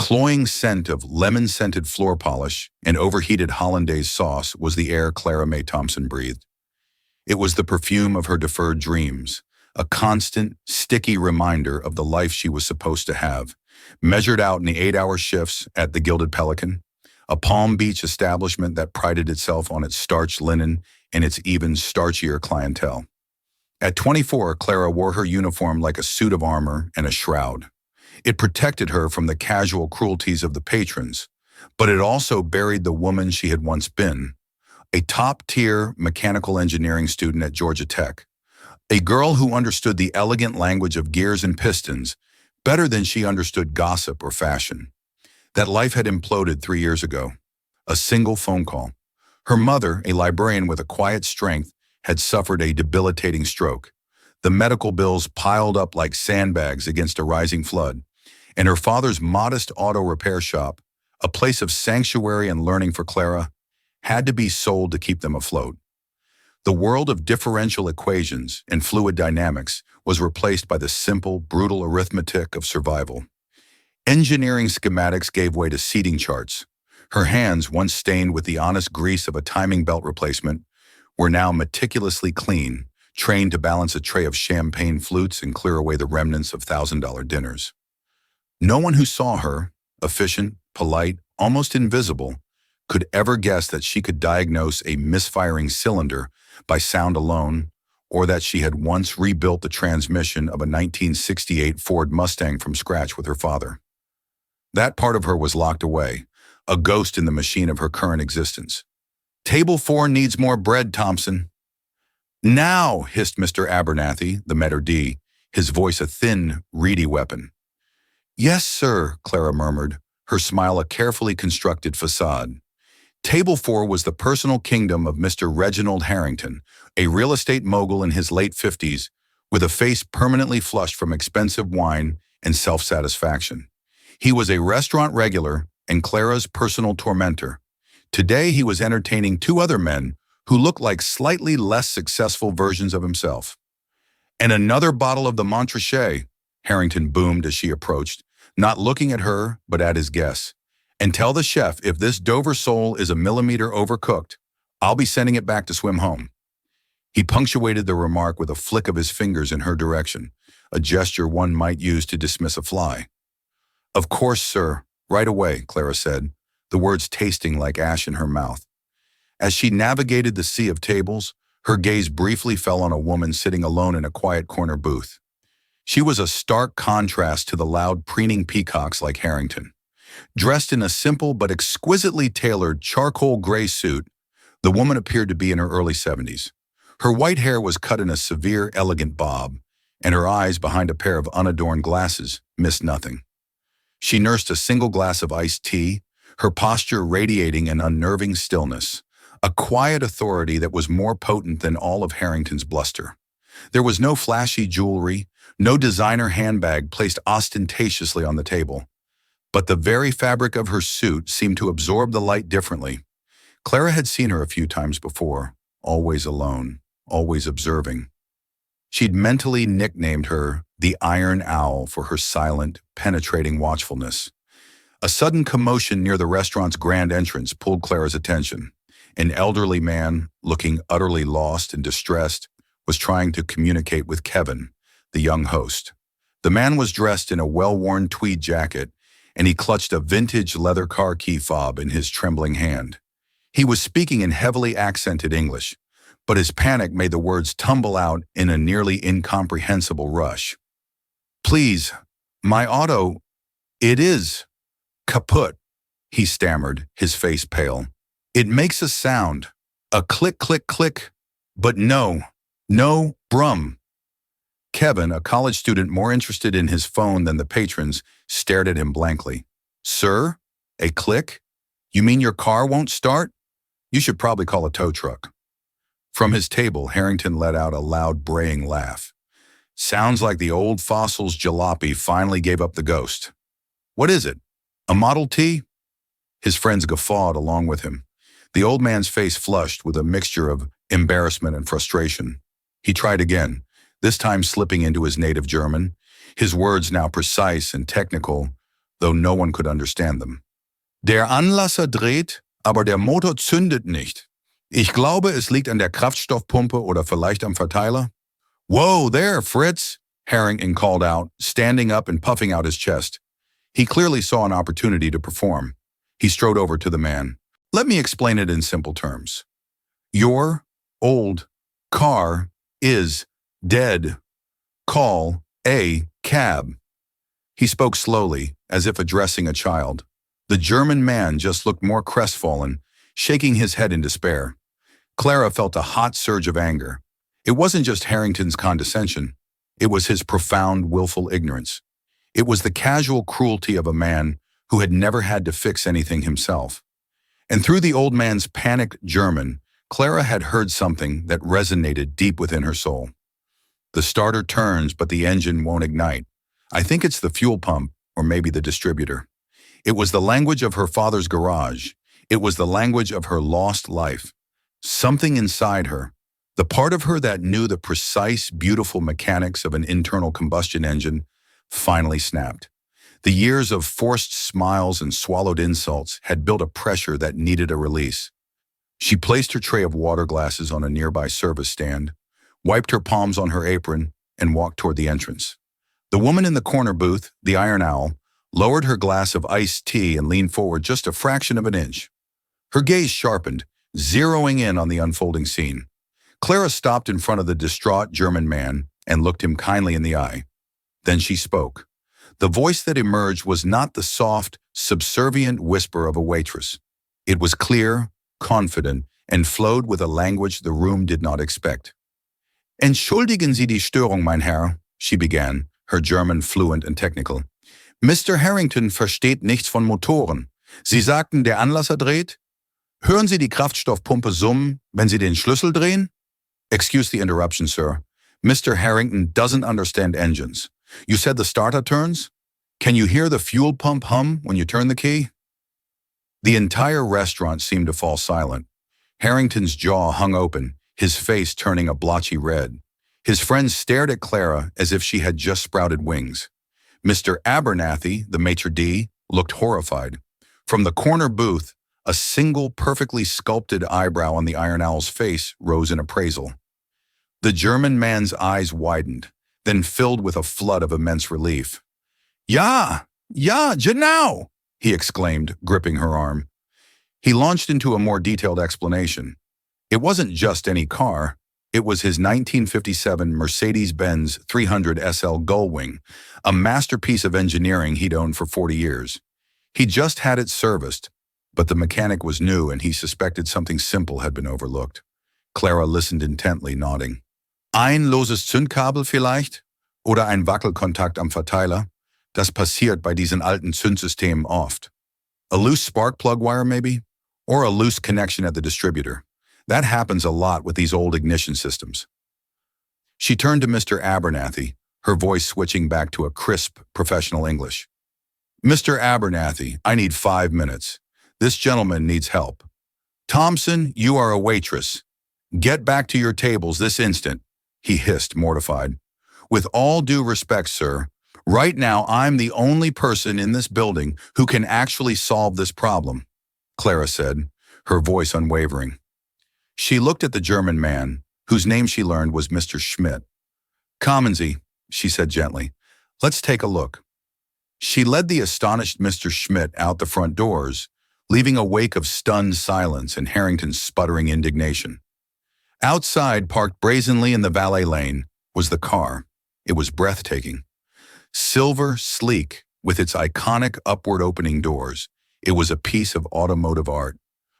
cloying scent of lemon-scented floor polish and overheated hollandaise sauce was the air Clara Mae Thompson breathed. It was the perfume of her deferred dreams, a constant, sticky reminder of the life she was supposed to have, measured out in the 8-hour shifts at the Gilded Pelican, a Palm Beach establishment that prided itself on its starched linen and its even starchier clientele. At 24, Clara wore her uniform like a suit of armor and a shroud. It protected her from the casual cruelties of the patrons, but it also buried the woman she had once been, a top-tier mechanical engineering student at Georgia Tech, a girl who understood the elegant language of gears and pistons better than she understood gossip or fashion. That life had imploded 3 years ago. A single phone call. Her mother, a librarian with a quiet strength, had suffered a debilitating stroke. The medical bills piled up like sandbags against a rising flood, and her father's modest auto repair shop, a place of sanctuary and learning for Clara, had to be sold to keep them afloat. The world of differential equations and fluid dynamics was replaced by the simple, brutal arithmetic of survival. Engineering schematics gave way to seating charts. Her hands, once stained with the honest grease of a timing belt replacement, were now meticulously clean, trained to balance a tray of champagne flutes and clear away the remnants of $1,000 dinners. No one who saw her, efficient, polite, almost invisible, could ever guess that she could diagnose a misfiring cylinder by sound alone, or that she had once rebuilt the transmission of a 1968 Ford Mustang from scratch with her father. That part of her was locked away, a ghost in the machine of her current existence. "Table 4 needs more bread, Thompson." "Now," hissed Mr. Abernathy, the maitre d', his voice a thin, reedy weapon. "Yes, sir," Clara murmured, her smile a carefully constructed facade. Table 4 was the personal kingdom of Mr. Reginald Harrington, a real estate mogul in his late 50s, with a face permanently flushed from expensive wine and self-satisfaction. He was a restaurant regular and Clara's personal tormentor. Today he was entertaining 2 other men who looked like slightly less successful versions of himself. "And another bottle of the Montrachet," Harrington boomed as she approached, not looking at her but at his guests. "And tell the chef if this Dover sole is a millimeter overcooked, I'll be sending it back to swim home." He punctuated the remark with a flick of his fingers in her direction, a gesture one might use to dismiss a fly. "Of course, sir. Right away," Clara said, the words tasting like ash in her mouth. As she navigated the sea of tables, her gaze briefly fell on a woman sitting alone in a quiet corner booth. She was a stark contrast to the loud, preening peacocks like Harrington. Dressed in a simple but exquisitely tailored charcoal gray suit, the woman appeared to be in her early 70s. Her white hair was cut in a severe, elegant bob, and her eyes, behind a pair of unadorned glasses, missed nothing. She nursed a single glass of iced tea, her posture radiating an unnerving stillness, a quiet authority that was more potent than all of Harrington's bluster. There was no flashy jewelry, no designer handbag placed ostentatiously on the table, but the very fabric of her suit seemed to absorb the light differently. Clara had seen her a few times before, always alone, always observing. She'd mentally nicknamed her the Iron Owl for her silent, penetrating watchfulness. A sudden commotion near the restaurant's grand entrance pulled Clara's attention. An elderly man, looking utterly lost and distressed, was trying to communicate with Kevin, the young host. The man was dressed in a well-worn tweed jacket, and he clutched a vintage leather car key fob in his trembling hand. He was speaking in heavily accented English, but his panic made the words tumble out in a nearly incomprehensible rush. "Please, my auto, it is kaput," he stammered, his face pale. "It makes a sound, a click, click, click, but no brum." Kevin, a college student more interested in his phone than the patrons, stared at him blankly. "Sir, a click? You mean your car won't start? You should probably call a tow truck." From his table, Harrington let out a loud braying laugh. "Sounds like the old fossil's jalopy finally gave up the ghost. What is it? A Model T?" His friends guffawed along with him. The old man's face flushed with a mixture of embarrassment and frustration. He tried again, this time slipping into his native German, his words now precise and technical, though no one could understand them. Der Anlasser dreht, aber der Motor zündet nicht. Ich glaube, es liegt an der Kraftstoffpumpe oder vielleicht am Verteiler. Whoa, there, Fritz, Harrington called out, standing up and puffing out his chest. He clearly saw an opportunity to perform. He strode over to the man. Let me explain it in simple terms. Your old car is dead. Call a cab. He spoke slowly, as if addressing a child. The German man just looked more crestfallen, shaking his head in despair. Clara felt a hot surge of anger. It wasn't just Harrington's condescension. It was his profound, willful ignorance. It was the casual cruelty of a man who had never had to fix anything himself. And through the old man's panicked German, Clara had heard something that resonated deep within her soul. The starter turns, but the engine won't ignite. I think it's the fuel pump, or maybe the distributor. It was the language of her father's garage. It was the language of her lost life. Something inside her, the part of her that knew the precise, beautiful mechanics of an internal combustion engine, finally snapped. The years of forced smiles and swallowed insults had built a pressure that needed a release. She placed her tray of water glasses on a nearby service stand, wiped her palms on her apron, and walked toward the entrance. The woman in the corner booth, the Iron Owl, lowered her glass of iced tea and leaned forward just a fraction of an inch. Her gaze sharpened, zeroing in on the unfolding scene. Clara stopped in front of the distraught German man and looked him kindly in the eye. Then she spoke. The voice that emerged was not the soft, subservient whisper of a waitress. It was clear, confident, and flowed with a language the room did not expect. Entschuldigen Sie die Störung, mein Herr, she began, her German fluent and technical. Mr. Harrington versteht nichts von Motoren. Sie sagten, der Anlasser dreht? Hören Sie die Kraftstoffpumpe summen, wenn Sie den Schlüssel drehen? Excuse the interruption, sir. Mr. Harrington doesn't understand engines. You said the starter turns? Can you hear the fuel pump hum when you turn the key? The entire restaurant seemed to fall silent. Harrington's jaw hung open, his face turning a blotchy red. His friends stared at Clara as if she had just sprouted wings. Mr. Abernathy, the maitre d', looked horrified. From the corner booth, a single perfectly sculpted eyebrow on the Iron Owl's face rose in appraisal. The German man's eyes widened, then filled with a flood of immense relief. Ja, genau, he exclaimed, gripping her arm. He launched into a more detailed explanation. It wasn't just any car. It was his 1957 Mercedes-Benz 300 SL Gullwing, a masterpiece of engineering he'd owned for 40 years. He just had it serviced, but the mechanic was new and he suspected something simple had been overlooked. Clara listened intently, nodding. Ein loses Zündkabel vielleicht? Oder ein Wackelkontakt am Verteiler? Das passiert bei diesen alten Zündsystemen oft. A loose spark plug wire, maybe? Or a loose connection at the distributor. That happens a lot with these old ignition systems. She turned to Mr. Abernathy, her voice switching back to a crisp, professional English. Mr. Abernathy, I need 5 minutes. This gentleman needs help. Thompson, you are a waitress. Get back to your tables this instant, he hissed, mortified. With all due respect, sir, right now I'm the only person in this building who can actually solve this problem, Clara said, her voice unwavering. She looked at the German man, whose name she learned was Mr. Schmidt. Kommen Sie, she said gently. Let's take a look. She led the astonished Mr. Schmidt out the front doors, leaving a wake of stunned silence and Harrington's sputtering indignation. Outside, parked brazenly in the valet lane, was the car. It was breathtaking. Silver, sleek, with its iconic upward opening doors, it was a piece of automotive art.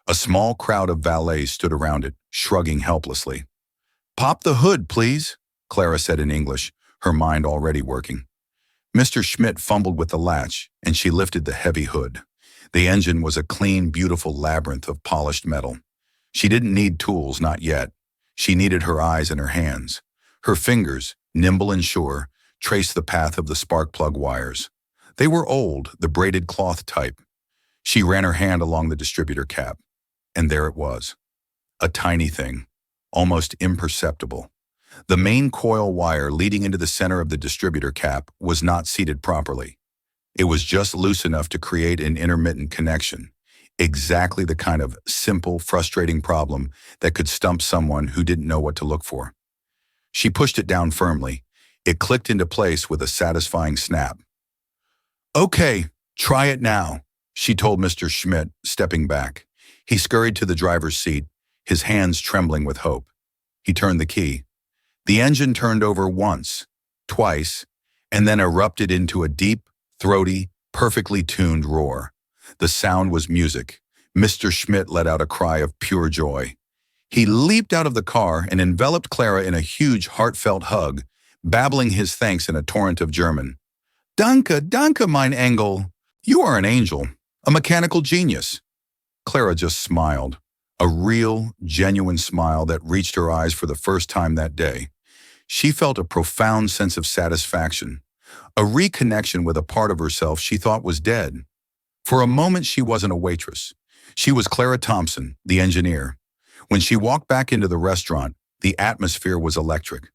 A small crowd of valets stood around it, shrugging helplessly. Pop the hood, please, Clara said in English, her mind already working. Mr. Schmidt fumbled with the latch, and she lifted the heavy hood. The engine was a clean, beautiful labyrinth of polished metal. She didn't need tools, not yet. She needed her eyes and her hands. Her fingers, nimble and sure, traced the path of the spark plug wires. They were old, the braided cloth type. She ran her hand along the distributor cap. And there it was. A tiny thing, almost imperceptible. The main coil wire leading into the center of the distributor cap was not seated properly. It was just loose enough to create an intermittent connection. Exactly the kind of simple, frustrating problem that could stump someone who didn't know what to look for. She pushed it down firmly. It clicked into place with a satisfying snap. "Okay, try it now," she told Mr. Schmidt, stepping back. He scurried to the driver's seat, his hands trembling with hope. He turned the key. The engine turned over once, twice, and then erupted into a deep, throaty, perfectly tuned roar. The sound was music. Mr. Schmidt let out a cry of pure joy. He leaped out of the car and enveloped Clara in a huge, heartfelt hug, babbling his thanks in a torrent of German. "Danke, danke, mein Engel. You are an angel, a mechanical genius." Clara just smiled, a real, genuine smile that reached her eyes for the first time that day. She felt a profound sense of satisfaction, a reconnection with a part of herself she thought was dead. For a moment, she wasn't a waitress. She was Clara Thompson, the engineer. When she walked back into the restaurant, the atmosphere was electric.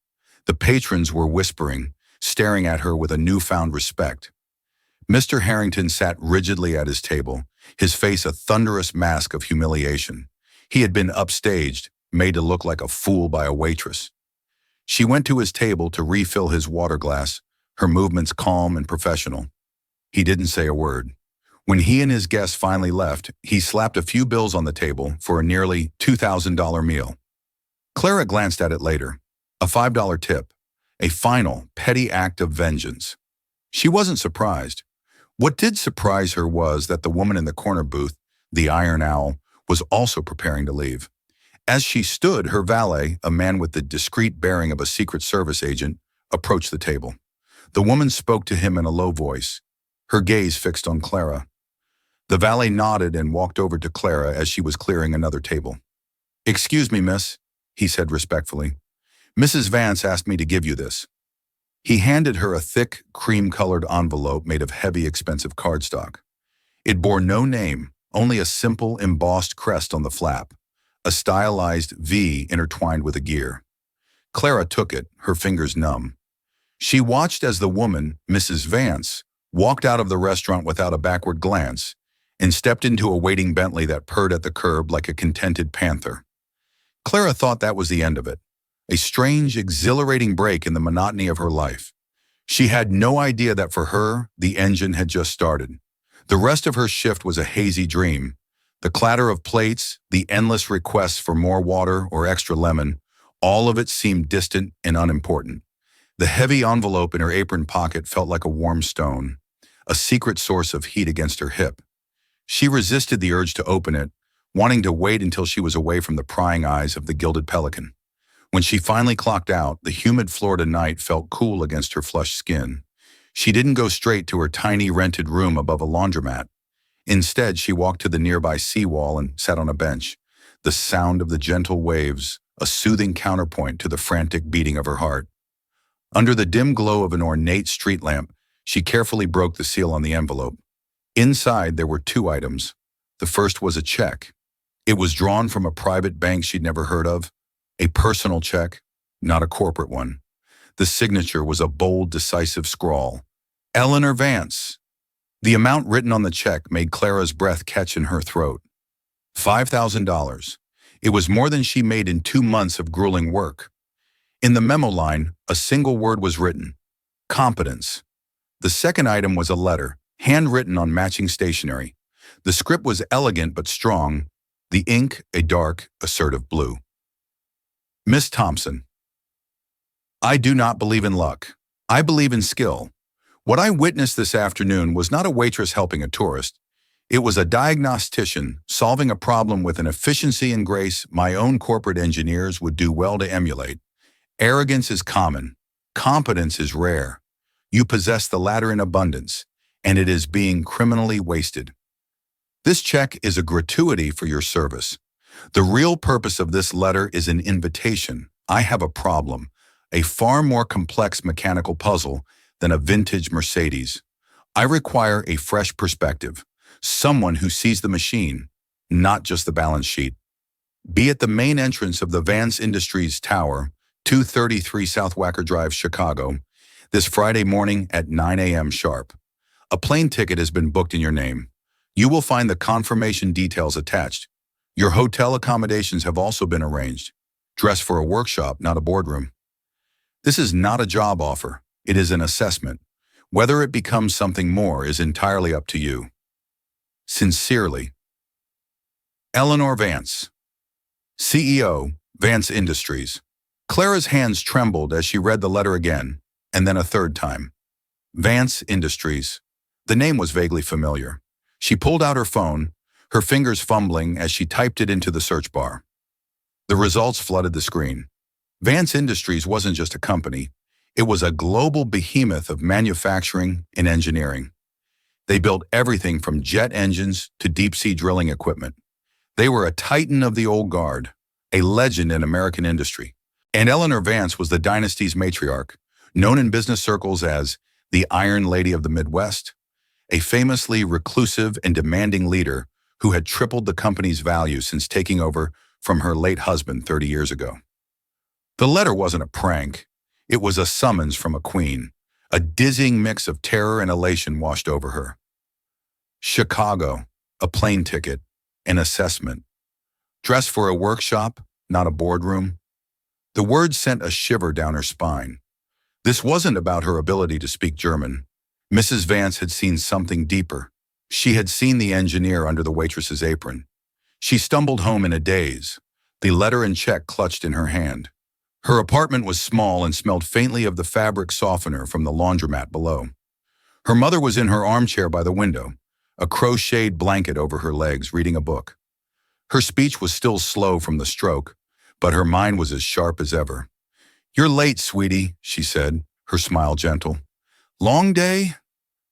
The patrons were whispering, staring at her with a newfound respect. Mr. Harrington sat rigidly at his table, his face a thunderous mask of humiliation. He had been upstaged, made to look like a fool by a waitress. She went to his table to refill his water glass, her movements calm and professional. He didn't say a word. When he and his guests finally left, he slapped a few bills on the table for a nearly $2,000 meal. Clara glanced at it later. A $5 tip. A final, petty act of vengeance. She wasn't surprised. What did surprise her was that the woman in the corner booth, the Iron Owl, was also preparing to leave. As she stood, her valet, a man with the discreet bearing of a Secret Service agent, approached the table. The woman spoke to him in a low voice, her gaze fixed on Clara. The valet nodded and walked over to Clara as she was clearing another table. "Excuse me, miss," he said respectfully. "Mrs. Vance asked me to give you this." He handed her a thick, cream-colored envelope made of heavy, expensive cardstock. It bore no name, only a simple, embossed crest on the flap, a stylized V intertwined with a gear. Clara took it, her fingers numb. She watched as the woman, Mrs. Vance, walked out of the restaurant without a backward glance and stepped into a waiting Bentley that purred at the curb like a contented panther. Clara thought that was the end of it, a strange, exhilarating break in the monotony of her life. She had no idea that for her, the engine had just started. The rest of her shift was a hazy dream. The clatter of plates, the endless requests for more water or extra lemon, all of it seemed distant and unimportant. The heavy envelope in her apron pocket felt like a warm stone, a secret source of heat against her hip. She resisted the urge to open it, wanting to wait until she was away from the prying eyes of the gilded pelican. When she finally clocked out, the humid Florida night felt cool against her flushed skin. She didn't go straight to her tiny rented room above a laundromat. Instead, she walked to the nearby seawall and sat on a bench, the sound of the gentle waves, a soothing counterpoint to the frantic beating of her heart. Under the dim glow of an ornate street lamp, she carefully broke the seal on the envelope. Inside, there were two items. The first was a check. It was drawn from a private bank she'd never heard of, a personal check, not a corporate one. The signature was a bold, decisive scrawl. Eleanor Vance. The amount written on the check made Clara's breath catch in her throat. $5,000. It was more than she made in 2 months of grueling work. In the memo line, a single word was written: competence. The second item was a letter, handwritten on matching stationery. The script was elegant but strong, the ink a dark, assertive blue. Miss Thompson. I do not believe in luck. I believe in skill. What I witnessed this afternoon was not a waitress helping a tourist. It was a diagnostician solving a problem with an efficiency and grace my own corporate engineers would do well to emulate. Arrogance is common. Competence is rare. You possess the latter in abundance, and it is being criminally wasted. This check is a gratuity for your service. The real purpose of this letter is an invitation. I have a problem, a far more complex mechanical puzzle than a vintage Mercedes. I require a fresh perspective, someone who sees the machine, not just the balance sheet. Be at the main entrance of the Vance Industries Tower, 233 South Wacker Drive, Chicago, this Friday morning at 9 a.m. sharp. A plane ticket has been booked in your name. You will find the confirmation details attached. Your hotel accommodations have also been arranged. Dress for a workshop, not a boardroom. This is not a job offer. It is an assessment. Whether it becomes something more is entirely up to you. Sincerely, Eleanor Vance, CEO, Vance Industries. Clara's hands trembled as she read the letter again, and then a third time. Vance Industries. The name was vaguely familiar. She pulled out her phone, her fingers fumbling as she typed it into the search bar. The results flooded the screen. Vance Industries wasn't just a company. It was a global behemoth of manufacturing and engineering. They built everything from jet engines to deep-sea drilling equipment. They were a titan of the old guard, a legend in American industry. And Eleanor Vance was the dynasty's matriarch, known in business circles as the Iron Lady of the Midwest, a famously reclusive and demanding leader who had tripled the company's value since taking over from her late husband 30 years ago. The letter wasn't a prank. It was a summons from a queen. A dizzying mix of terror and elation washed over her. Chicago, a plane ticket, an assessment. Dress for a workshop, not a boardroom. The words sent a shiver down her spine. This wasn't about her ability to speak German. Mrs. Vance had seen something deeper. She had seen the engineer under the waitress's apron. She stumbled home in a daze, the letter and check clutched in her hand. Her apartment was small and smelled faintly of the fabric softener from the laundromat below. Her mother was in her armchair by the window, a crocheted blanket over her legs, reading a book. Her speech was still slow from the stroke, but her mind was as sharp as ever. "You're late, sweetie," she said, her smile gentle. "Long day?"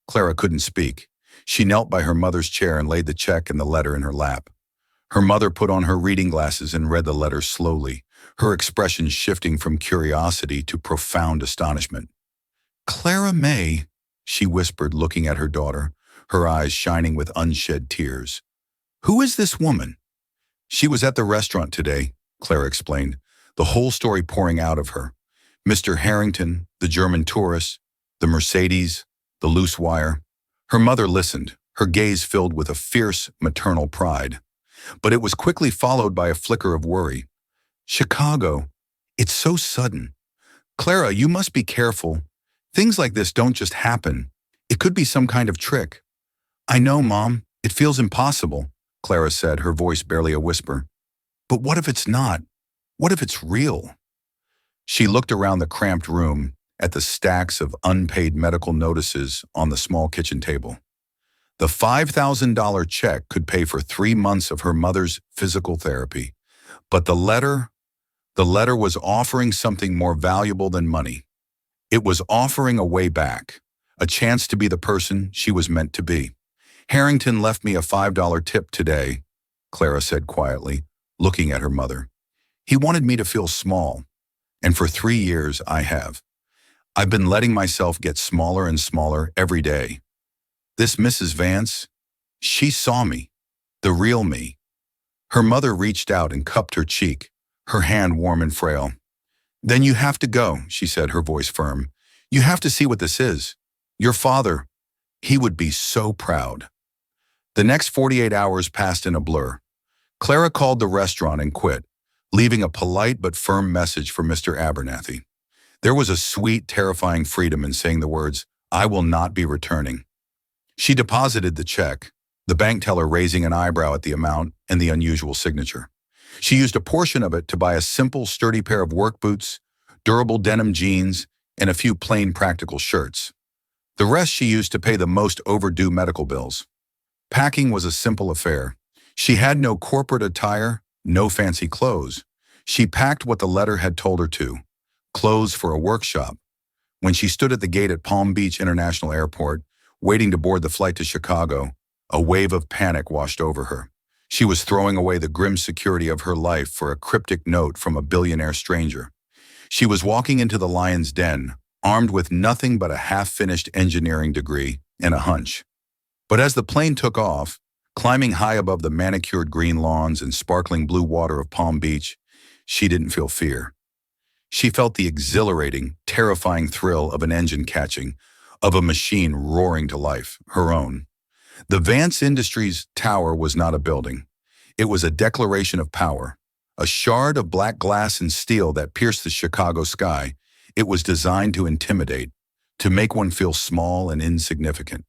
Clara couldn't speak. She knelt by her mother's chair and laid the check and the letter in her lap. Her mother put on her reading glasses and read the letter slowly, her expression shifting from curiosity to profound astonishment. "Clara May," she whispered, looking at her daughter, her eyes shining with unshed tears. "Who is this woman?" "She was at the restaurant today," Clara explained, the whole story pouring out of her. Mr. Harrington, the German tourist, the Mercedes, the loose wire. Her mother listened, her gaze filled with a fierce maternal pride. But it was quickly followed by a flicker of worry. "Chicago. It's so sudden. Clara, you must be careful. Things like this don't just happen. It could be some kind of trick." "I know, Mom. It feels impossible," Clara said, her voice barely a whisper. "But what if it's not? What if it's real?" She looked around the cramped room at the stacks of unpaid medical notices on the small kitchen table. The $5,000 check could pay for 3 months of her mother's physical therapy. But the letter was offering something more valuable than money. It was offering a way back, a chance to be the person she was meant to be. "Harrington left me a $5 tip today," Clara said quietly, looking at her mother. "He wanted me to feel small, and for 3 years I have. I've been letting myself get smaller and smaller every day. This Mrs. Vance, she saw me, the real me." Her mother reached out and cupped her cheek, her hand warm and frail. "Then you have to go," she said, her voice firm. "You have to see what this is. Your father, he would be so proud." The next 48 hours passed in a blur. Clara called the restaurant and quit, leaving a polite but firm message for Mr. Abernathy. There was a sweet, terrifying freedom in saying the words, "I will not be returning." She deposited the check, the bank teller raising an eyebrow at the amount and the unusual signature. She used a portion of it to buy a simple, sturdy pair of work boots, durable denim jeans, and a few plain, practical shirts. The rest she used to pay the most overdue medical bills. Packing was a simple affair. She had no corporate attire, no fancy clothes. She packed what the letter had told her to, clothes for a workshop. When she stood at the gate at Palm Beach International Airport, waiting to board the flight to Chicago, a wave of panic washed over her. She was throwing away the grim security of her life for a cryptic note from a billionaire stranger. She was walking into the lion's den, armed with nothing but a half-finished engineering degree and a hunch. But as the plane took off, climbing high above the manicured green lawns and sparkling blue water of Palm Beach, she didn't feel fear. She felt the exhilarating, terrifying thrill of an engine catching, of a machine roaring to life, her own. The Vance Industries tower was not a building. It was a declaration of power, a shard of black glass and steel that pierced the Chicago sky. It was designed to intimidate, to make one feel small and insignificant.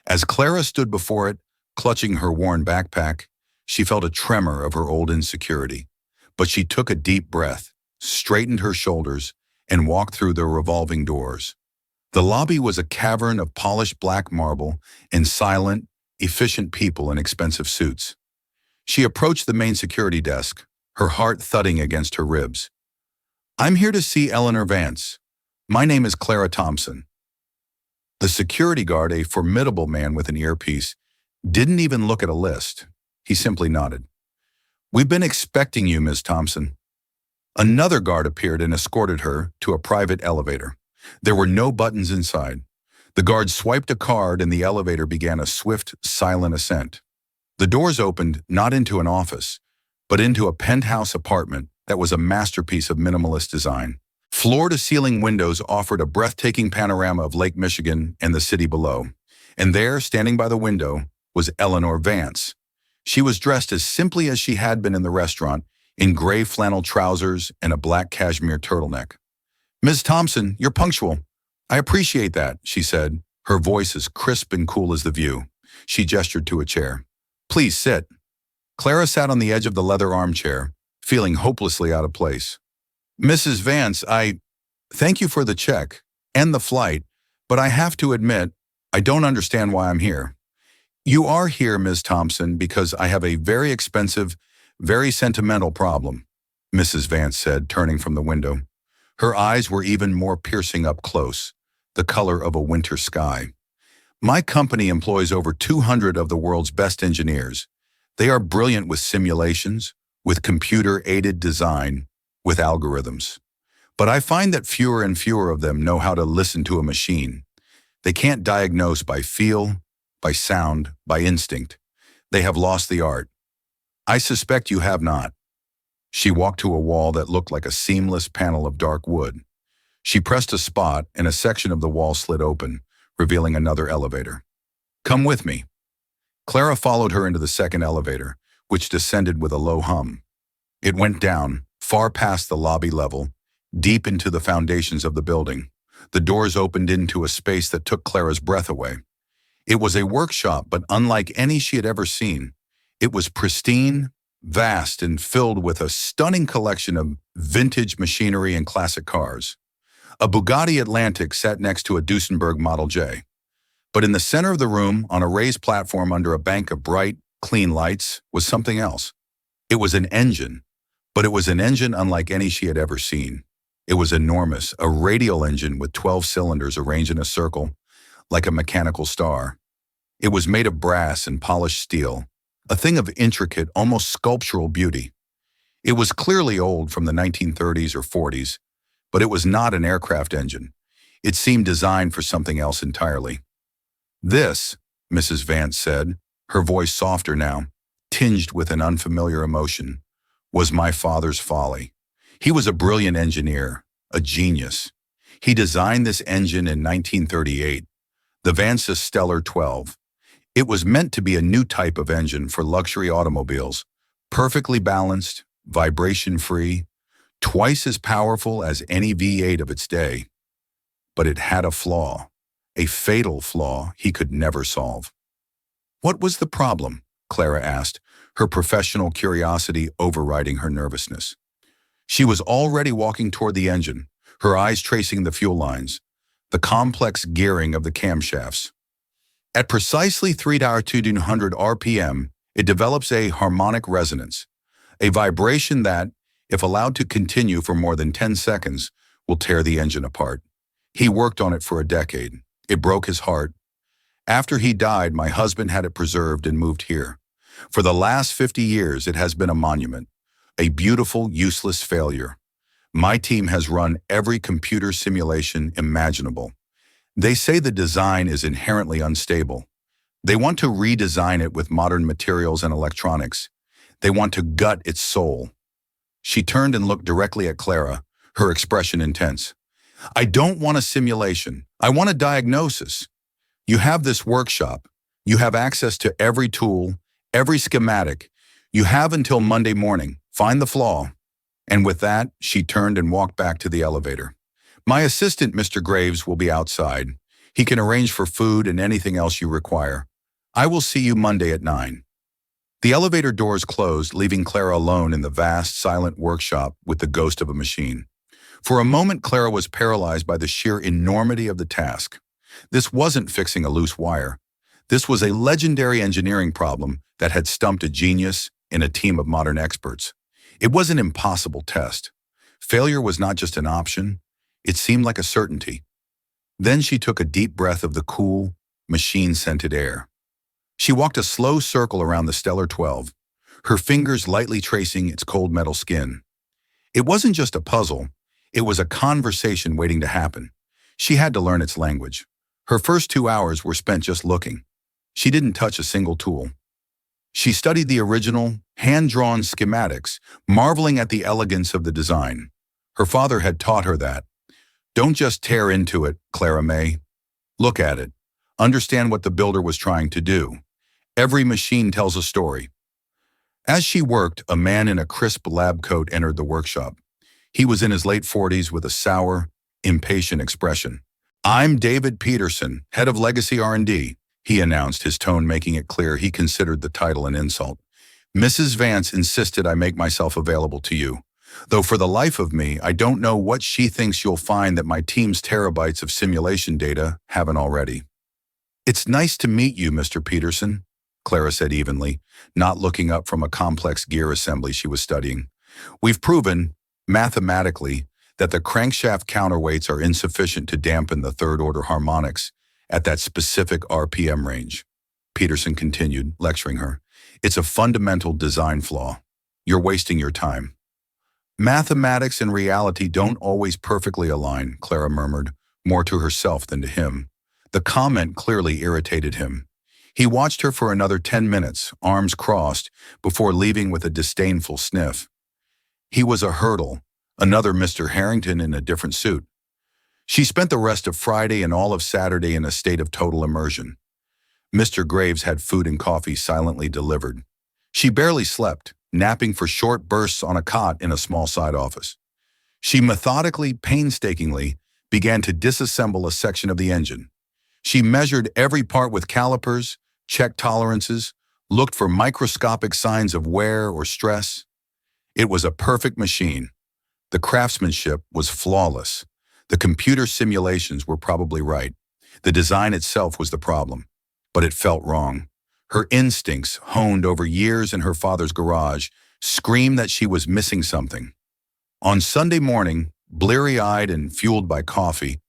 As Clara stood before it, clutching her worn backpack, she felt a tremor of her old insecurity. But she took a deep breath, straightened her shoulders, and walked through the revolving doors. The lobby was a cavern of polished black marble and silent, efficient people in expensive suits. She approached the main security desk, her heart thudding against her ribs. "I'm here to see Eleanor Vance. My name is Clara Thompson." The security guard, a formidable man with an earpiece, didn't even look at a list. He simply nodded. "We've been expecting you, Ms. Thompson." Another guard appeared and escorted her to a private elevator. There were no buttons inside. The guard swiped a card and the elevator began a swift, silent ascent. The doors opened not into an office, but into a penthouse apartment that was a masterpiece of minimalist design. Floor-to-ceiling windows offered a breathtaking panorama of Lake Michigan and the city below. And there, standing by the window, was Eleanor Vance. She was dressed as simply as she had been in the restaurant, in gray flannel trousers and a black cashmere turtleneck. "Ms. Thompson, you're punctual. I appreciate that," she said, her voice as crisp and cool as the view. She gestured to a chair. "Please sit." Clara sat on the edge of the leather armchair, feeling hopelessly out of place. "Mrs. Vance, thank you for the check and the flight, but I have to admit, I don't understand why I'm here." "You are here, Ms. Thompson, because I have a very expensive, very sentimental problem," Mrs. Vance said, turning from the window. Her eyes were even more piercing up close, the color of a winter sky. "My company employs over 200 of the world's best engineers. They are brilliant with simulations, with computer-aided design, with algorithms. But I find that fewer and fewer of them know how to listen to a machine. They can't diagnose by feel, by sound, by instinct. They have lost the art. I suspect you have not." She walked to a wall that looked like a seamless panel of dark wood. She pressed a spot and a section of the wall slid open, revealing another elevator. "Come with me." Clara followed her into the second elevator, which descended with a low hum. It went down, far past the lobby level, deep into the foundations of the building. The doors opened into a space that took Clara's breath away. It was a workshop, but unlike any she had ever seen. It was pristine, vast, and filled with a stunning collection of vintage machinery and classic cars. A Bugatti Atlantic sat next to a Duesenberg Model J. But in the center of the room, on a raised platform under a bank of bright, clean lights, was something else. It was an engine, but it was an engine unlike any she had ever seen. It was enormous, a radial engine with 12 cylinders arranged in a circle, like a mechanical star. It was made of brass and polished steel, a thing of intricate, almost sculptural beauty. It was clearly old, from the 1930s or 40s, but it was not an aircraft engine. It seemed designed for something else entirely. "This," Mrs. Vance said, her voice softer now, tinged with an unfamiliar emotion, "was my father's folly. He was a brilliant engineer, a genius. He designed this engine in 1938, the Vance's Stellar 12. It was meant to be a new type of engine for luxury automobiles, perfectly balanced, vibration-free, twice as powerful as any V8 of its day. But it had a flaw, a fatal flaw he could never solve." "What was the problem?" Clara asked, her professional curiosity overriding her nervousness. She was already walking toward the engine, her eyes tracing the fuel lines, the complex gearing of the camshafts. At precisely 3,200 RPM, it develops a harmonic resonance, a vibration that, if allowed to continue for more than 10 seconds, will tear the engine apart. He worked on it for a decade. It broke his heart. After he died, my husband had it preserved and moved here. For the last 50 years, it has been a monument, a beautiful, useless failure. My team has run every computer simulation imaginable. They say the design is inherently unstable. They want to redesign it with modern materials and electronics. They want to gut its soul. She turned and looked directly at Clara, her expression intense. I don't want a simulation. I want a diagnosis. You have this workshop. You have access to every tool, every schematic. You have until Monday morning. Find the flaw. And with that, she turned and walked back to the elevator. My assistant, Mr. Graves, will be outside. He can arrange for food and anything else you require. I will see you Monday at 9. The elevator doors closed, leaving Clara alone in the vast, silent workshop with the ghost of a machine. For a moment, Clara was paralyzed by the sheer enormity of the task. This wasn't fixing a loose wire. This was a legendary engineering problem that had stumped a genius in a team of modern experts. It was an impossible test. Failure was not just an option, it seemed like a certainty. Then she took a deep breath of the cool, machine-scented air. She walked a slow circle around the Stellar 12, her fingers lightly tracing its cold metal skin. It wasn't just a puzzle, it was a conversation waiting to happen. She had to learn its language. Her first 2 hours were spent just looking. She didn't touch a single tool. She studied the original, hand-drawn schematics, marveling at the elegance of the design. Her father had taught her that. Don't just tear into it, Clara May. Look at it. Understand what the builder was trying to do. Every machine tells a story. As she worked, a man in a crisp lab coat entered the workshop. He was in his late 40s with a sour, impatient expression. I'm David Peterson, head of Legacy R&D, he announced, his tone making it clear he considered the title an insult. Mrs. Vance insisted I make myself available to you, though for the life of me, I don't know what she thinks you'll find that my team's terabytes of simulation data haven't already. It's nice to meet you, Mr. Peterson, Clara said evenly, not looking up from a complex gear assembly she was studying. We've proven, mathematically, that the crankshaft counterweights are insufficient to dampen the third-order harmonics at that specific RPM range. Peterson continued, lecturing her. It's a fundamental design flaw. You're wasting your time. Mathematics and reality don't always perfectly align, Clara murmured, more to herself than to him. The comment clearly irritated him. He watched her for another 10 minutes, arms crossed, before leaving with a disdainful sniff. He was a hurdle, another Mr. Harrington in a different suit. She spent the rest of Friday and all of Saturday in a state of total immersion. Mr. Graves had food and coffee silently delivered. She barely slept, napping for short bursts on a cot in a small side office. She methodically, painstakingly, began to disassemble a section of the engine. She measured every part with calipers, checked tolerances, looked for microscopic signs of wear or stress. It was a perfect machine. The craftsmanship was flawless. The computer simulations were probably right. The design itself was the problem. But it felt wrong. Her instincts, honed over years in her father's garage, screamed that she was missing something. On Sunday morning, bleary-eyed and fueled by coffee,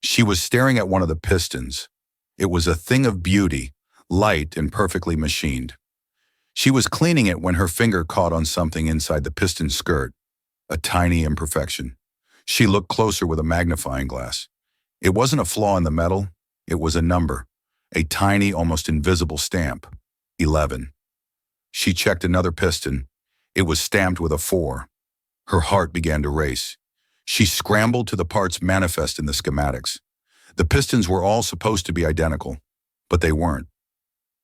she was staring at one of the pistons. It was a thing of beauty, light and perfectly machined. She was cleaning it when her finger caught on something inside the piston skirt, a tiny imperfection. She looked closer with a magnifying glass. It wasn't a flaw in the metal, it was a number, a tiny, almost invisible stamp, 11. She checked another piston. It was stamped with a 4. Her heart began to race. She scrambled to the parts manifest in the schematics. The pistons were all supposed to be identical, but they weren't.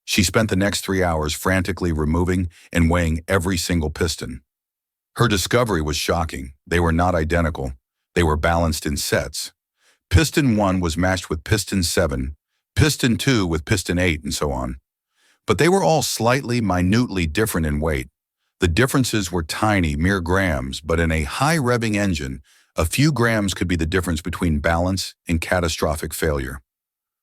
She spent the next 3 hours frantically removing and weighing every single piston. Her discovery was shocking. They were not identical. They were balanced in sets. Piston 1 was matched with piston 7, piston 2 with piston 8, and so on. But they were all slightly, minutely different in weight. The differences were tiny, mere grams, but in a high-revving engine, a few grams could be the difference between balance and catastrophic failure.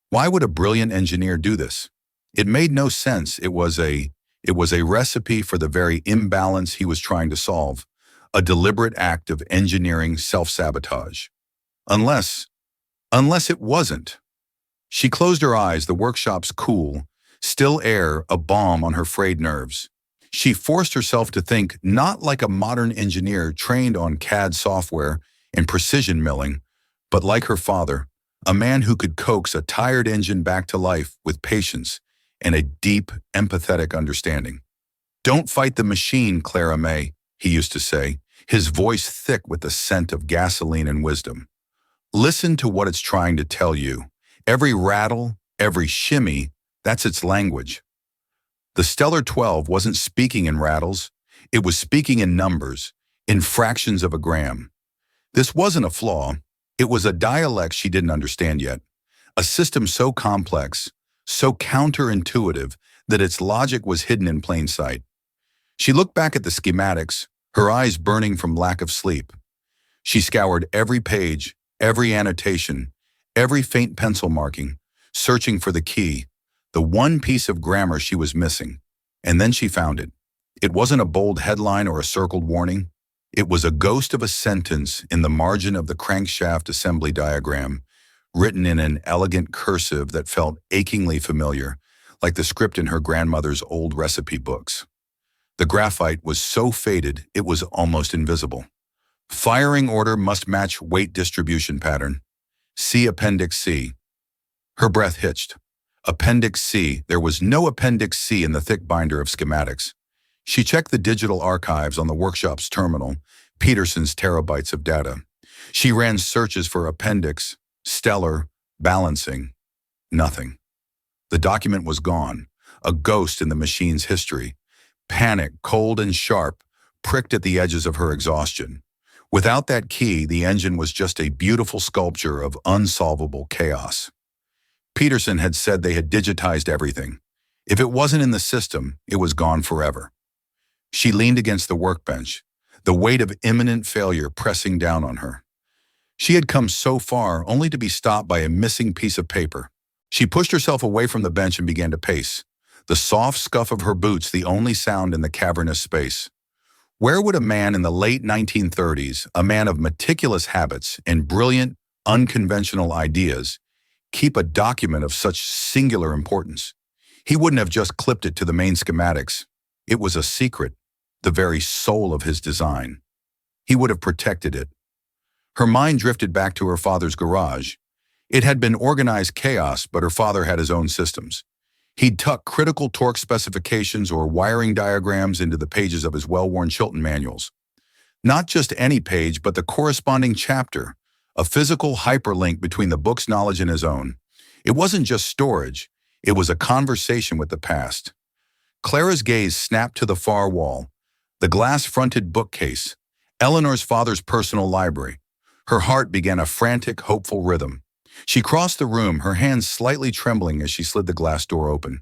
Why would a brilliant engineer do this? It made no sense. It was a recipe for the very imbalance he was trying to solve, a deliberate act of engineering self-sabotage. Unless it wasn't. She closed her eyes, the workshop's cool, still air a balm on her frayed nerves. She forced herself to think not like a modern engineer trained on CAD software and precision milling, but like her father, a man who could coax a tired engine back to life with patience and a deep, empathetic understanding. Don't fight the machine, Clara May, he used to say, his voice thick with the scent of gasoline and wisdom. Listen to what it's trying to tell you. Every rattle, every shimmy, that's its language. The Stellar 12 wasn't speaking in rattles. It was speaking in numbers, in fractions of a gram. This wasn't a flaw. It was a dialect she didn't understand yet. A system so complex, so counterintuitive, that its logic was hidden in plain sight. She looked back at the schematics, her eyes burning from lack of sleep. She scoured every page, every annotation, every faint pencil marking, searching for the key, the one piece of grammar she was missing. And then she found it. It wasn't a bold headline or a circled warning. It was a ghost of a sentence in the margin of the crankshaft assembly diagram, written in an elegant cursive that felt achingly familiar, like the script in her grandmother's old recipe books. The graphite was so faded it was almost invisible. Firing order must match weight distribution pattern. See Appendix C. Her breath hitched. Appendix C. There was no Appendix C in the thick binder of schematics. She checked the digital archives on the workshop's terminal, Peterson's terabytes of data. She ran searches for Appendix, Stellar, Balancing. Nothing. The document was gone, a ghost in the machine's history. Panic, cold and sharp, pricked at the edges of her exhaustion. Without that key, the engine was just a beautiful sculpture of unsolvable chaos. Peterson had said they had digitized everything. If it wasn't in the system, it was gone forever. She leaned against the workbench, the weight of imminent failure pressing down on her. She had come so far only to be stopped by a missing piece of paper. She pushed herself away from the bench and began to pace, the soft scuff of her boots the only sound in the cavernous space. Where would a man in the late 1930s, a man of meticulous habits and brilliant, unconventional ideas, keep a document of such singular importance? He wouldn't have just clipped it to the main schematics. It was a secret, the very soul of his design. He would have protected it. Her mind drifted back to her father's garage. It had been organized chaos, but her father had his own systems. He'd tuck critical torque specifications or wiring diagrams into the pages of his well-worn Chilton manuals. Not just any page, but the corresponding chapter, a physical hyperlink between the book's knowledge and his own. It wasn't just storage, it was a conversation with the past. Clara's gaze snapped to the far wall, the glass-fronted bookcase, Eleanor's father's personal library. Her heart began a frantic, hopeful rhythm. She crossed the room, her hands slightly trembling as she slid the glass door open.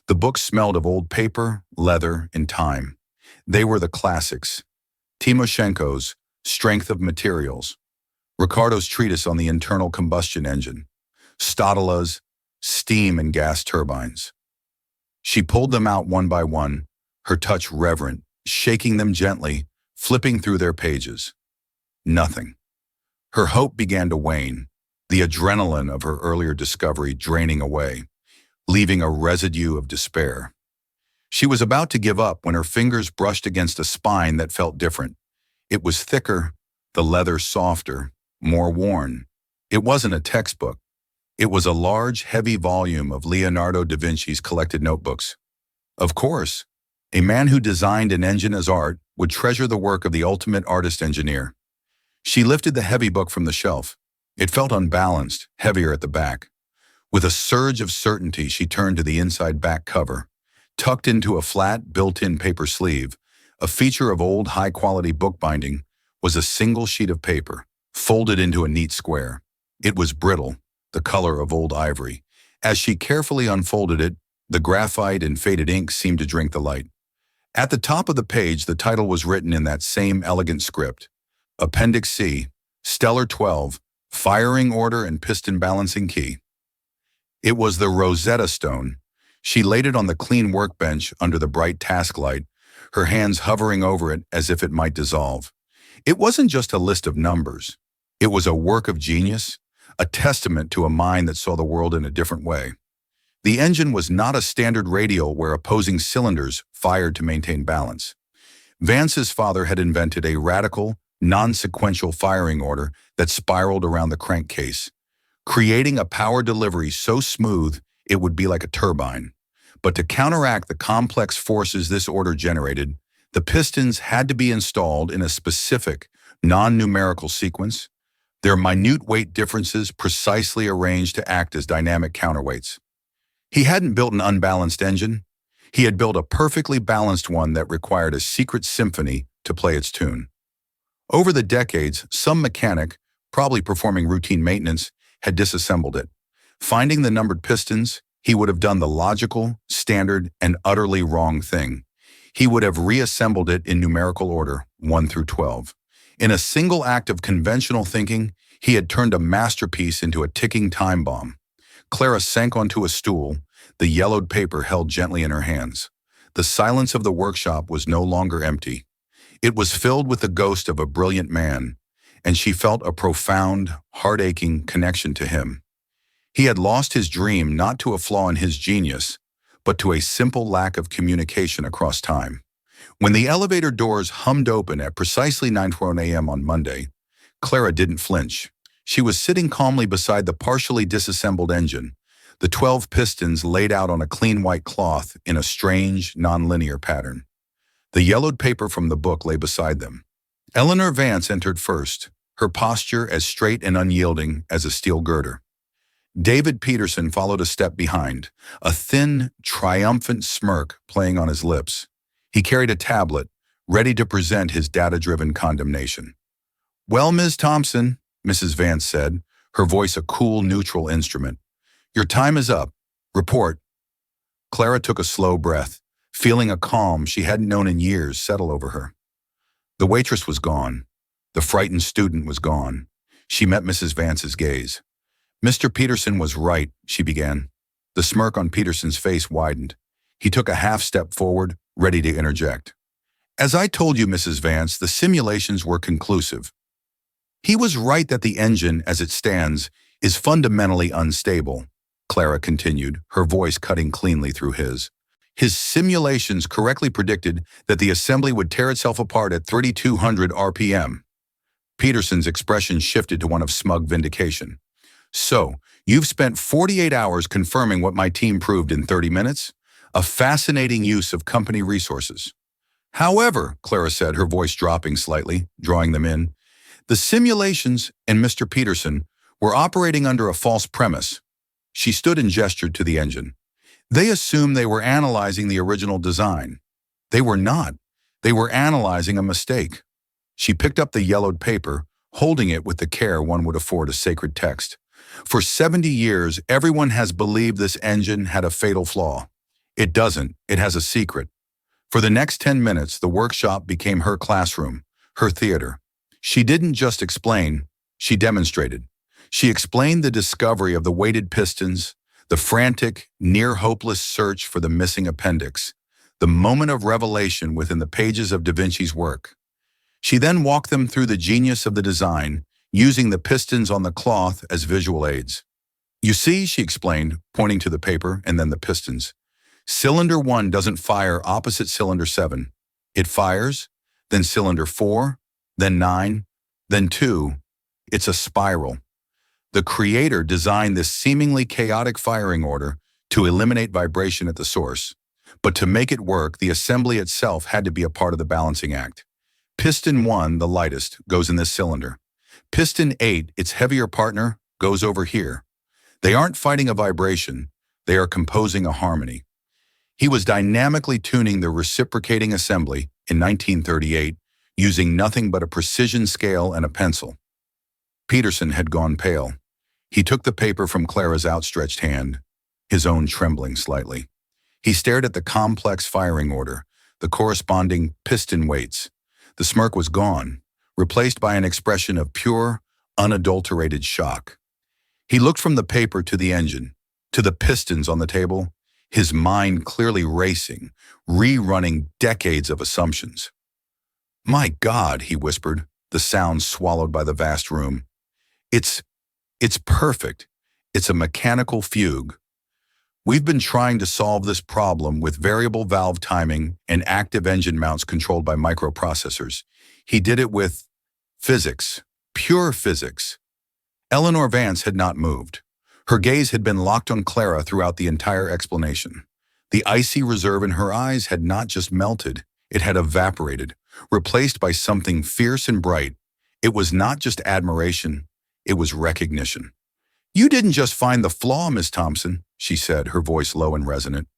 The books smelled of old paper, leather, and time. They were the classics. Timoshenko's Strength of Materials, Ricardo's treatise on the internal combustion engine, Stadola's Steam and Gas Turbines. She pulled them out one by one, her touch reverent, shaking them gently, flipping through their pages. Nothing. Her hope began to wane, the adrenaline of her earlier discovery draining away, leaving a residue of despair. She was about to give up when her fingers brushed against a spine that felt different. It was thicker, the leather softer, more worn. It wasn't a textbook. It was a large, heavy volume of Leonardo da Vinci's collected notebooks. Of course, a man who designed an engine as art would treasure the work of the ultimate artist-engineer. She lifted the heavy book from the shelf. It felt unbalanced, heavier at the back. With a surge of certainty, she turned to the inside back cover. Tucked into a flat, built-in paper sleeve, a feature of old, high-quality bookbinding, was a single sheet of paper, folded into a neat square. It was brittle, the color of old ivory. As she carefully unfolded it, the graphite and faded ink seemed to drink the light. At the top of the page, the title was written in that same elegant script. Appendix C, Stellar 12, Firing Order and Piston Balancing Key. It was the Rosetta Stone. She laid it on the clean workbench under the bright task light, her hands hovering over it as if it might dissolve. It wasn't just a list of numbers. It was a work of genius, a testament to a mind that saw the world in a different way. The engine was not a standard radial where opposing cylinders fired to maintain balance. Vance's father had invented a radical, non-sequential firing order that spiraled around the crankcase, creating a power delivery so smooth it would be like a turbine. But to counteract the complex forces this order generated, the pistons had to be installed in a specific, non-numerical sequence. their minute weight differences precisely arranged to act as dynamic counterweights. He hadn't built an unbalanced engine. He had built a perfectly balanced one that required a secret symphony to play its tune. Over the decades, some mechanic, probably performing routine maintenance, had disassembled it. Finding the numbered pistons, he would have done the logical, standard, and utterly wrong thing. He would have reassembled it in numerical order, 1 through 12. In a single act of conventional thinking, he had turned a masterpiece into a ticking time bomb. Clara sank onto a stool, the yellowed paper held gently in her hands. The silence of the workshop was no longer empty. It was filled with the ghost of a brilliant man, and she felt a profound, heart-aching connection to him. He had lost his dream not to a flaw in his genius, but to a simple lack of communication across time. When the elevator doors hummed open at precisely 9:20 a.m. on Monday, Clara didn't flinch. She was sitting calmly beside the partially disassembled engine, the 12 pistons laid out on a clean white cloth in a strange, nonlinear pattern. The yellowed paper from the book lay beside them. Eleanor Vance entered first, her posture as straight and unyielding as a steel girder. David Peterson followed a step behind, a thin, triumphant smirk playing on his lips. He carried a tablet, ready to present his data-driven condemnation. "Well, Ms. Thompson," Mrs. Vance said, her voice a cool, neutral instrument. "Your time is up. Report." Clara took a slow breath, feeling a calm she hadn't known in years settle over her. The waitress was gone. The frightened student was gone. She met Mrs. Vance's gaze. "Mr. Peterson was right," she began. The smirk on Peterson's face widened. He took a half step forward, ready to interject. "As I told you, Mrs. Vance, the simulations were conclusive. He was right that the engine, as it stands, is fundamentally unstable," Clara continued, her voice cutting cleanly through his. "His simulations correctly predicted that the assembly would tear itself apart at 3,200 RPM. Peterson's expression shifted to one of smug vindication. "So, you've spent 48 hours confirming what my team proved in 30 minutes? A fascinating use of company resources." "However," Clara said, her voice dropping slightly, drawing them in, "the simulations and Mr. Peterson were operating under a false premise." She stood and gestured to the engine. "They assumed they were analyzing the original design. They were not. They were analyzing a mistake." She picked up the yellowed paper, holding it with the care one would afford a sacred text. "For 70 years, everyone has believed this engine had a fatal flaw. It doesn't. It has a secret." For the next 10 minutes, the workshop became her classroom, her theater. She didn't just explain, she demonstrated. She explained the discovery of the weighted pistons, the frantic, near-hopeless search for the missing appendix, the moment of revelation within the pages of Da Vinci's work. She then walked them through the genius of the design, using the pistons on the cloth as visual aids. "You see," she explained, pointing to the paper and then the pistons. "Cylinder 1 doesn't fire opposite cylinder 7. It fires, then cylinder 4, then 9, then 2. It's a spiral. The creator designed this seemingly chaotic firing order to eliminate vibration at the source. But to make it work, the assembly itself had to be a part of the balancing act. Piston 1, the lightest, goes in this cylinder. Piston 8, its heavier partner, goes over here. They aren't fighting a vibration, they are composing a harmony." He was dynamically tuning the reciprocating assembly in 1938, using nothing but a precision scale and a pencil. Peterson had gone pale. He took the paper from Clara's outstretched hand, his own trembling slightly. He stared at the complex firing order, the corresponding piston weights. The smirk was gone, replaced by an expression of pure, unadulterated shock. He looked from the paper to the engine, to the pistons on the table, his mind clearly racing, rerunning decades of assumptions. "My God," he whispered, the sound swallowed by the vast room. It's perfect. It's a mechanical fugue. We've been trying to solve this problem with variable valve timing and active engine mounts controlled by microprocessors. He did it with physics, pure physics." Eleanor Vance had not moved. Her gaze had been locked on Clara throughout the entire explanation. The icy reserve in her eyes had not just melted, it had evaporated, replaced by something fierce and bright. It was not just admiration, It was recognition. "You didn't just find the flaw, Miss Thompson," she said, her voice low and resonant.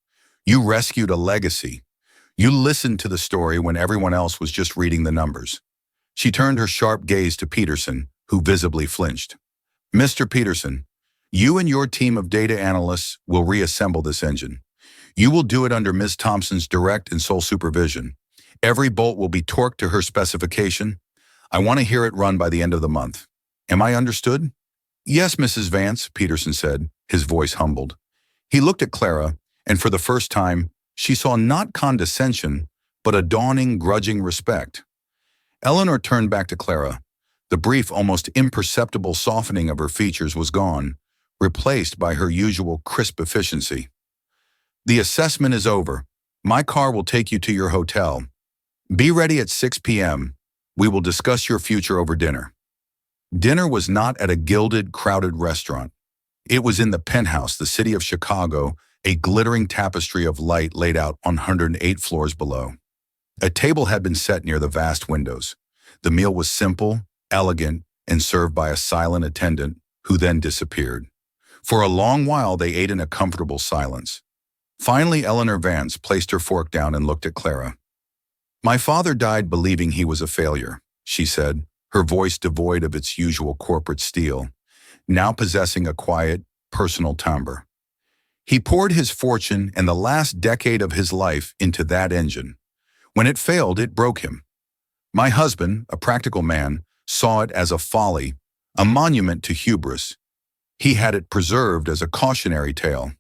"You rescued a legacy. You listened to the story when everyone else was just reading the numbers." She turned her sharp gaze to Peterson, who visibly flinched. "Mr. Peterson, you and your team of data analysts will reassemble this engine. You will do it under Ms. Thompson's direct and sole supervision. Every bolt will be torqued to her specification. I want to hear it run by the end of the month. Am I understood?" "Yes, Mrs. Vance," Peterson said, his voice humbled. He looked at Clara, and for the first time, she saw not condescension, but a dawning, grudging respect. Eleanor turned back to Clara. The brief, almost imperceptible softening of her features was gone, replaced by her usual crisp efficiency. "The assessment is over. My car will take you to your hotel. Be ready at 6 p.m. We will discuss your future over dinner." Dinner was not at a gilded, crowded restaurant. It was in the penthouse, the city of Chicago, a glittering tapestry of light laid out on 108 floors below. A table had been set near the vast windows. The meal was simple, elegant, and served by a silent attendant, who then disappeared. For a long while they ate in a comfortable silence. Finally, Eleanor Vance placed her fork down and looked at Clara. "My father died believing he was a failure," she said, her voice devoid of its usual corporate steel, now possessing a quiet, personal timbre. "He poured his fortune and the last decade of his life into that engine. When it failed, it broke him. My husband, a practical man, saw it as a folly, a monument to hubris. He had it preserved as a cautionary tale.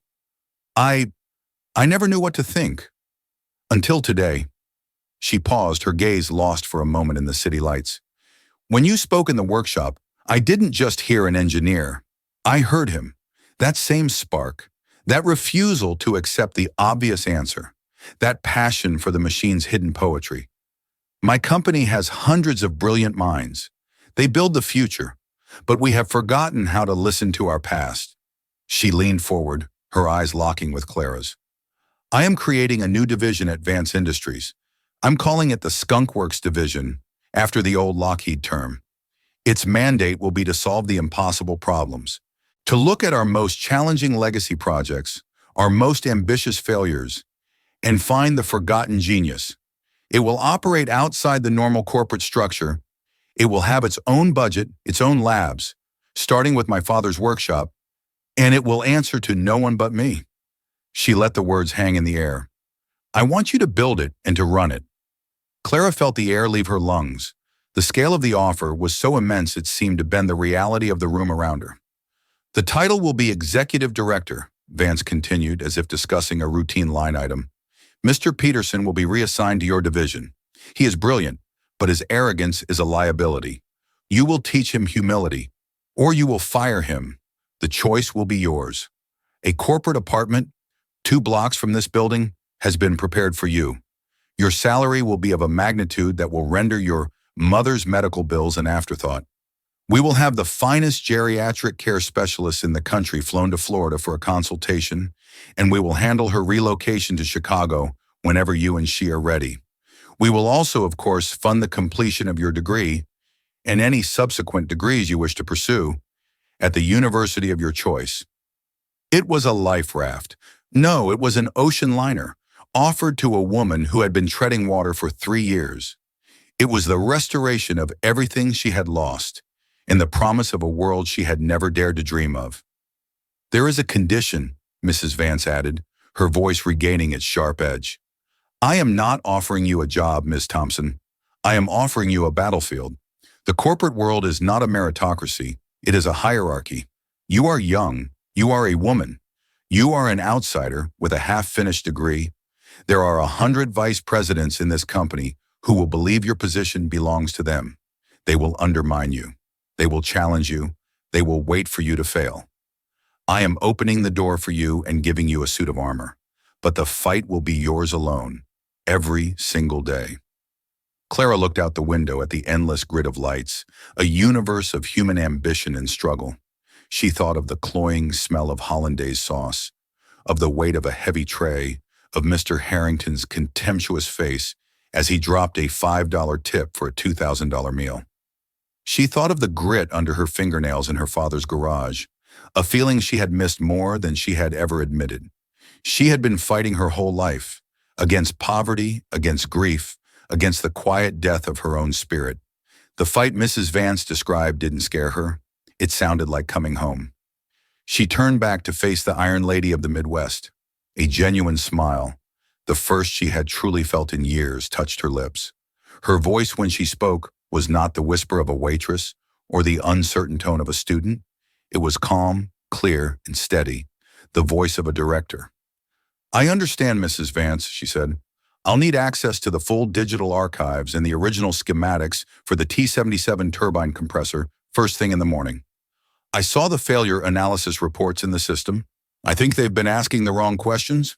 I never knew what to think. Until today." She paused, her gaze lost for a moment in the city lights. "When you spoke in the workshop, I didn't just hear an engineer. I heard him. That same spark, that refusal to accept the obvious answer, that passion for the machine's hidden poetry. My company has hundreds of brilliant minds. They build the future, but we have forgotten how to listen to our past." She leaned forward, her eyes locking with Clara's. "I am creating a new division at Vance Industries. I'm calling it the Skunk Works Division, after the old Lockheed term. Its mandate will be to solve the impossible problems, to look at our most challenging legacy projects, our most ambitious failures, and find the forgotten genius. It will operate outside the normal corporate structure. It will have its own budget, its own labs, starting with my father's workshop, and it will answer to no one but me." She let the words hang in the air. "I want you to build it and to run it." Clara felt the air leave her lungs. The scale of the offer was so immense it seemed to bend the reality of the room around her. "The title will be Executive Director," Vance continued, as if discussing a routine line item. "Mr. Peterson will be reassigned to your division. He is brilliant, but his arrogance is a liability. You will teach him humility, or you will fire him. The choice will be yours. A corporate apartment, 2 blocks from this building, has been prepared for you. Your salary will be of a magnitude that will render your mother's medical bills an afterthought. We will have the finest geriatric care specialists in the country flown to Florida for a consultation, and we will handle her relocation to Chicago whenever you and she are ready. We will also, of course, fund the completion of your degree and any subsequent degrees you wish to pursue at the university of your choice." It was a life raft. No, it was an ocean liner, offered to a woman who had been treading water for 3 years. It was the restoration of everything she had lost, and the promise of a world she had never dared to dream of. "There is a condition," Mrs. Vance added, her voice regaining its sharp edge. "I am not offering you a job, Miss Thompson. I am offering you a battlefield. The corporate world is not a meritocracy. It is a hierarchy. You are young. You are a woman. You are an outsider with a half-finished degree. There are 100 vice presidents in this company who will believe your position belongs to them. They will undermine you. They will challenge you. They will wait for you to fail. I am opening the door for you and giving you a suit of armor, but the fight will be yours alone, every single day." Clara looked out the window at the endless grid of lights, a universe of human ambition and struggle. She thought of the cloying smell of hollandaise sauce, of the weight of a heavy tray, of Mr. Harrington's contemptuous face as he dropped a $5 tip for a $2,000 meal. She thought of the grit under her fingernails in her father's garage, a feeling she had missed more than she had ever admitted. She had been fighting her whole life, against poverty, against grief, against the quiet death of her own spirit. The fight Mrs. Vance described didn't scare her. It sounded like coming home. She turned back to face the Iron Lady of the Midwest. A genuine smile, the first she had truly felt in years, touched her lips. Her voice when she spoke was not the whisper of a waitress or the uncertain tone of a student. It was calm, clear, and steady, the voice of a director. "I understand, Mrs. Vance," she said. "I'll need access to the full digital archives and the original schematics for the T-77 turbine compressor first thing in the morning. I saw the failure analysis reports in the system. I think they've been asking the wrong questions."